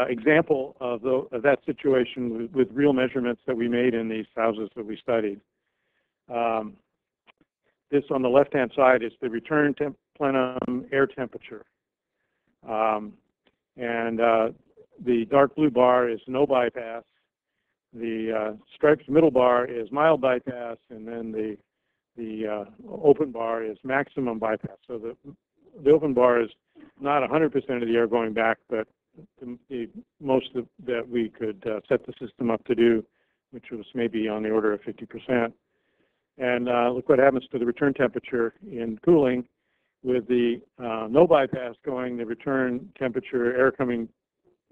Example of that situation with real measurements that we made in these houses that we studied. This on the left-hand side is the return plenum air temperature. The dark blue bar is no bypass. The striped middle bar is mild bypass, and then the open bar is maximum bypass. So the open bar is not 100% of the air going back, but the most that we could set the system up to do, which was maybe on the order of 50%. And look what happens to the return temperature in cooling. With the no bypass going, the return temperature, air coming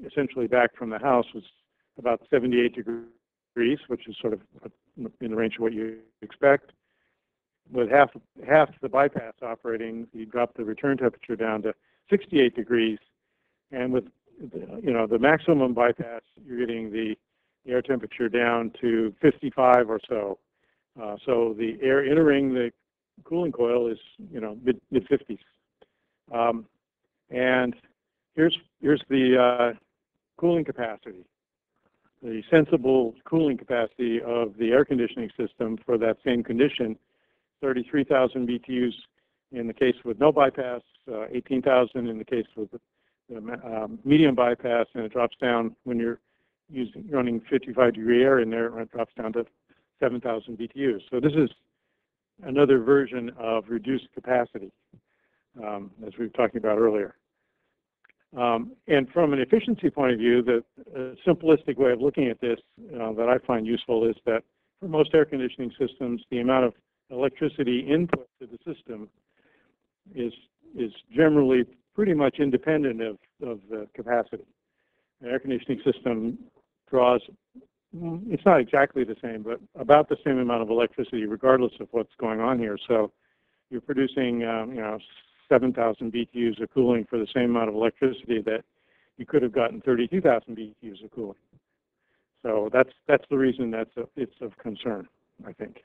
essentially back from the house, was about 78 degrees, which is sort of in the range of what you expect. With half the bypass operating, you drop the return temperature down to 68 degrees, and with the maximum bypass, you're getting the air temperature down to 55 or so. So the air entering the cooling coil is mid 50s. And here's the cooling capacity, the sensible cooling capacity of the air conditioning system for that same condition: 33,000 BTUs in the case with no bypass, 18,000 in the case with the medium bypass, and it drops down when you're running 55-degree air in there, and it drops down to 7,000 BTUs. So this is another version of reduced capacity, as we were talking about earlier. And from an efficiency point of view, the simplistic way of looking at this that I find useful is that for most air conditioning systems, the amount of electricity input to the system is generally pretty much independent of the capacity. An air conditioning system draws, it's not exactly the same, but about the same amount of electricity regardless of what's going on here. So you're producing 7,000 BTUs of cooling for the same amount of electricity that you could have gotten 32,000 BTUs of cooling. So that's the reason it's of concern, I think.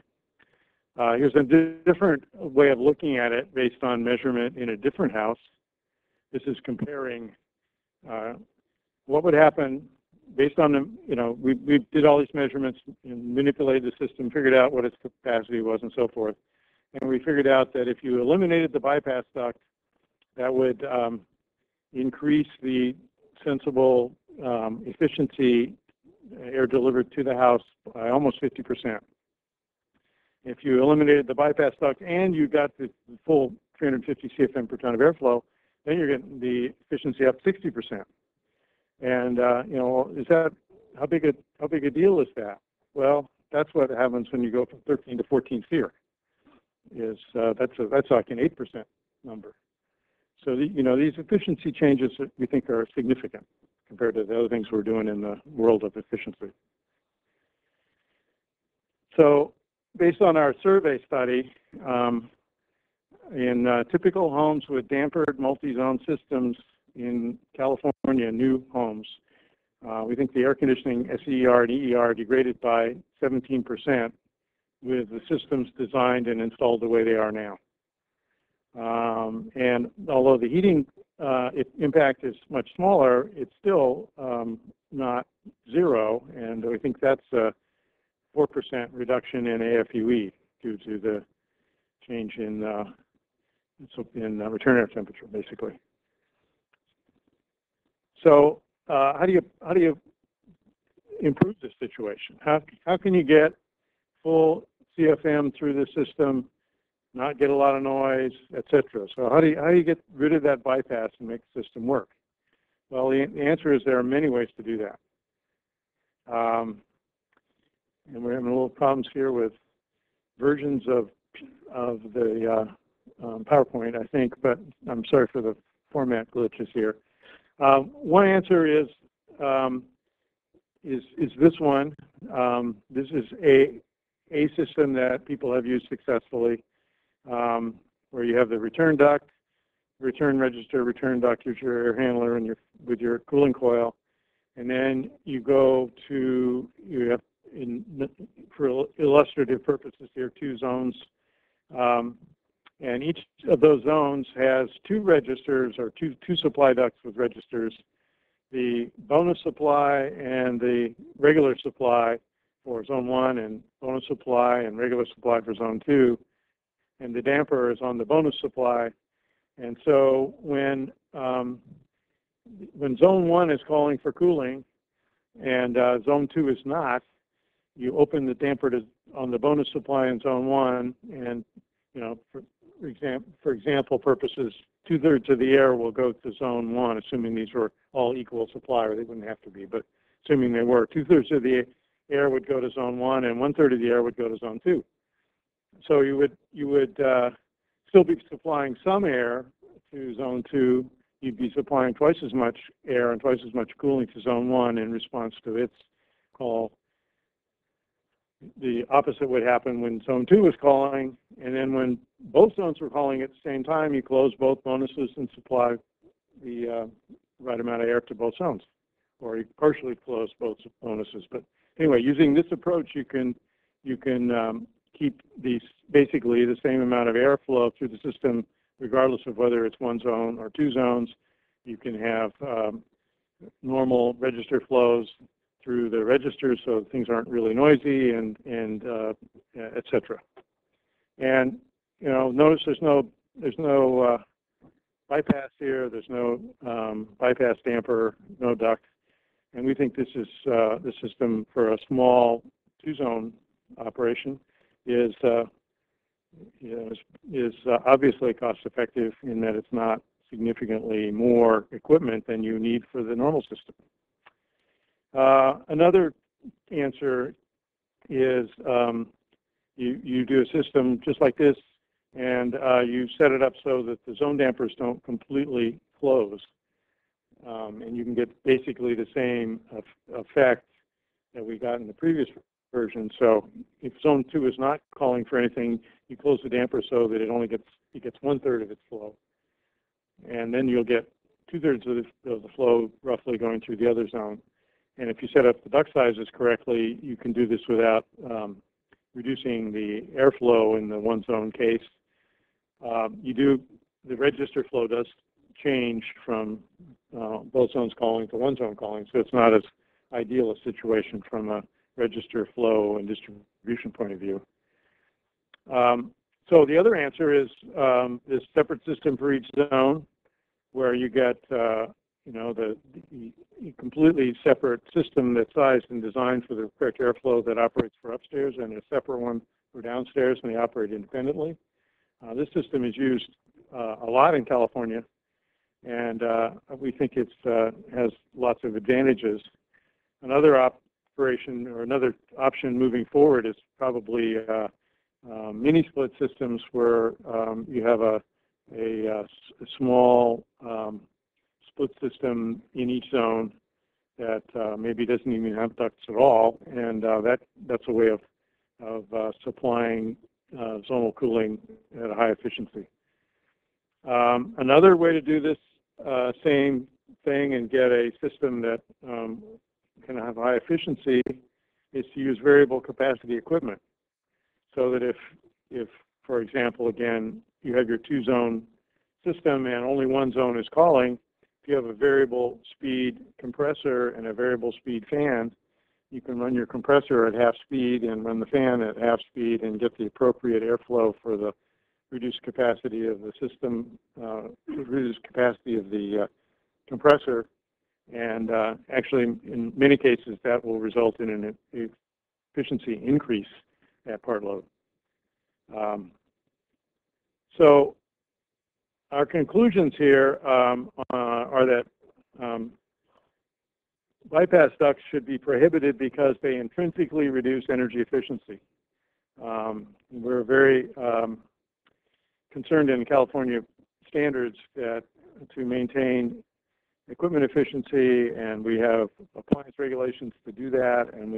Here's a different way of looking at it based on measurement in a different house. This is comparing what would happen based on the, we did all these measurements and manipulated the system, figured out what its capacity was and so forth. And we figured out that if you eliminated the bypass duct, that would increase the sensible efficiency air delivered to the house by almost 50%. If you eliminated the bypass duct and you got the full 350 CFM per ton of airflow, then you're getting the efficiency up 60%. And is that how big a deal is that? Well, that's what happens when you go from 13 to 14 SEER. That's like an 8% number. So these efficiency changes we think are significant compared to the other things we're doing in the world of efficiency. So based on our survey study, in typical homes with dampered multi-zone systems in California, new homes, we think the air conditioning SEER and EER degraded by 17% with the systems designed and installed the way they are now. And although the heating impact is much smaller, it's still not zero, and we think that's a 4% reduction in AFUE due to the change in return air temperature, basically. So how do you improve this situation? How can you get full CFM through the system, not get a lot of noise, etc.? So how do you get rid of that bypass and make the system work? Well, the answer is there are many ways to do that. And we're having a little problems here with versions of the PowerPoint, I think, but I'm sorry for the format glitches here. One answer is this one. This is a system that people have used successfully, where you have the return duct, return register, return duct, here's your air handler, and with your cooling coil, and then you go to, you have, for illustrative purposes here, two zones. And each of those zones has two registers, or two supply ducts with registers, the bonus supply and the regular supply for zone 1, and bonus supply and regular supply for zone 2. And the damper is on the bonus supply. And so when zone 1 is calling for cooling and zone 2 is not, you open the damper on the bonus supply in zone 1, and for example purposes, 2/3 of the air will go to zone 1, assuming these were all equal supply, or they wouldn't have to be, but assuming they were, 2/3 of the air would go to zone 1, and 1/3 of the air would go to zone 2. So you would still be supplying some air to zone 2. You'd be supplying twice as much air and twice as much cooling to zone 1 in response to its call. The opposite would happen when zone 2 was calling, and then when both zones were calling at the same time, you close both bonuses and supply the right amount of air to both zones, or you partially close both bonuses. But anyway, using this approach, you can keep these basically the same amount of airflow through the system, regardless of whether it's one zone or two zones. You can have normal register flows through the registers, so things aren't really noisy, and et cetera. And notice there's no bypass here. There's no bypass damper, no duct, and we think this is the system for a small two-zone operation is obviously cost-effective in that it's not significantly more equipment than you need for the normal system. Another answer is you do a system just like this, and you set it up so that the zone dampers don't completely close, and you can get basically the same effect that we got in the previous version. So if zone 2 is not calling for anything, you close the damper so that it gets 1/3 of its flow, and then you'll get 2/3 of the flow roughly going through the other zone. And if you set up the duct sizes correctly, you can do this without reducing the airflow in the one zone case. The register flow does change from both zones calling to one zone calling, so it's not as ideal a situation from a register flow and distribution point of view. So the other answer is this separate system for each zone, where you get the completely separate system that's sized and designed for the correct airflow that operates for upstairs, and a separate one for downstairs, and they operate independently. This system is used a lot in California, and we think it has lots of advantages. Another operation or another option moving forward is probably mini split systems, where you have a small split system in each zone that maybe doesn't even have ducts at all, and that's a way of supplying zonal cooling at a high efficiency. Another way to do this same thing and get a system that can have high efficiency is to use variable capacity equipment, so that if for example, again, you have your two-zone system and only one zone is calling, if you have a variable speed compressor and a variable speed fan, you can run your compressor at half speed and run the fan at half speed and get the appropriate airflow for the reduced capacity of the system, reduced capacity of the compressor. And actually, in many cases, that will result in an efficiency increase at part load. So our conclusions here are that bypass ducts should be prohibited because they intrinsically reduce energy efficiency. We're very concerned in California standards that to maintain equipment efficiency, and we have appliance regulations to do that, and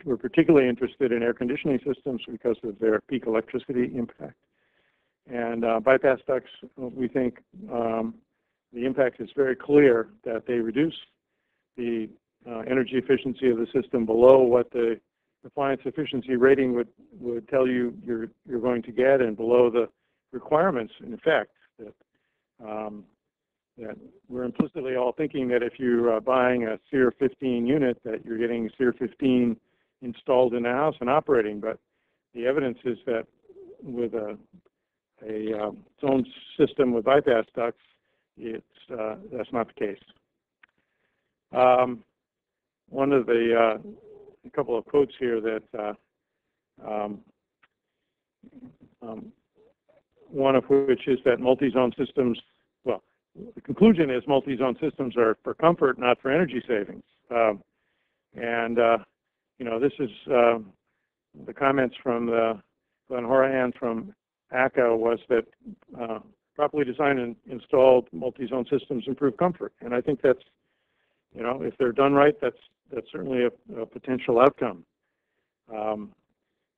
we're particularly interested in air conditioning systems because of their peak electricity impact. And bypass ducts, we think the impact is very clear that they reduce the energy efficiency of the system below what the appliance efficiency rating would tell you you're going to get, and below the requirements, in effect, that we're implicitly all thinking that if you're buying a SEER 15 unit, that you're getting SEER 15 installed in the house and operating. But the evidence is that with a zone system with bypass ducts, that's not the case. One of the a couple of quotes here that one of which is that multi-zone systems, well, the conclusion is multi-zone systems are for comfort, not for energy savings. You know, this is the comments from Glenn Horahan from ACA was that properly designed and installed multi-zone systems improve comfort. And I think that's, you know, if they're done right, that's certainly a potential outcome.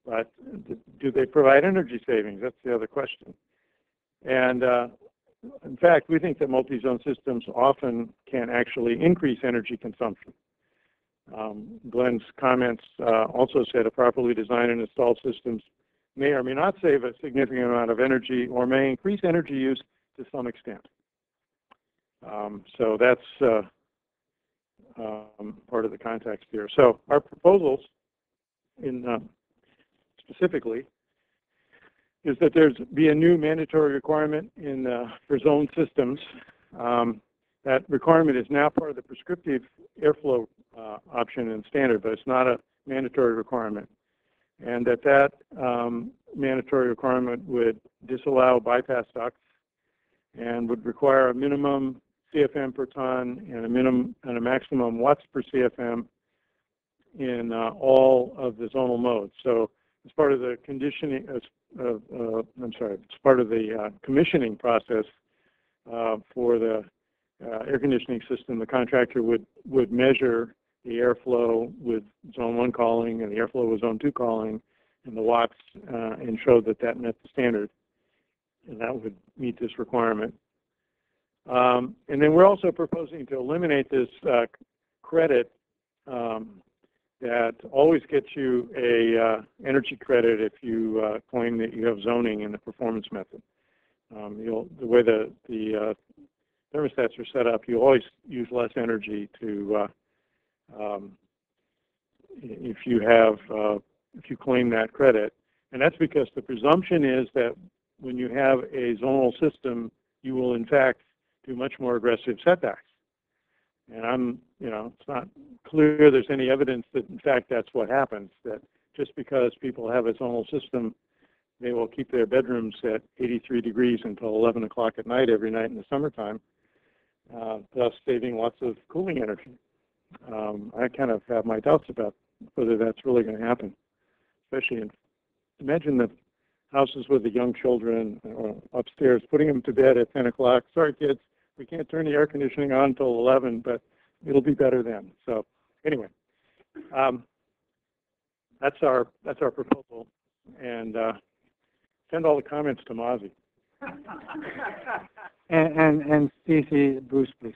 But do they provide energy savings? That's the other question. And in fact, we think that multi-zone systems often can actually increase energy consumption. Glenn's comments also said a properly designed and installed systems may or may not save a significant amount of energy or may increase energy use to some extent. So that's part of the context here. So our proposals in specifically is that there's be a new mandatory requirement in for zone systems. That requirement is now part of the prescriptive airflow option and standard, but it's not a mandatory requirement. And that mandatory requirement would disallow bypass ducts and would require a minimum CFM per ton and a maximum watts per CFM in all of the zonal modes. So as part of the conditioning, as part of the commissioning process for the air conditioning system, the contractor would measure the airflow with zone 1 calling and the airflow with zone 2 calling and the watts and show that that met the standard, and that would meet this requirement. And then we're also proposing to eliminate this credit that always gets you a energy credit if you claim that you have zoning in the performance method. The way the thermostats are set up, you always use less energy to if you claim that credit, and that's because the presumption is that when you have a zonal system, you will in fact do much more aggressive setbacks. And it's not clear there's any evidence that in fact that's what happens, that just because people have a zonal system, they will keep their bedrooms at 83 degrees until 11 o'clock at night every night in the summertime, thus saving lots of cooling energy. I kind of have my doubts about whether that's really going to happen, especially imagine the houses with the young children upstairs, putting them to bed at 10 o'clock. Sorry, kids, we can't turn the air conditioning on until 11, but it'll be better then. So anyway, that's our proposal, and send all the comments to Mozzie. and CC Bruce, please.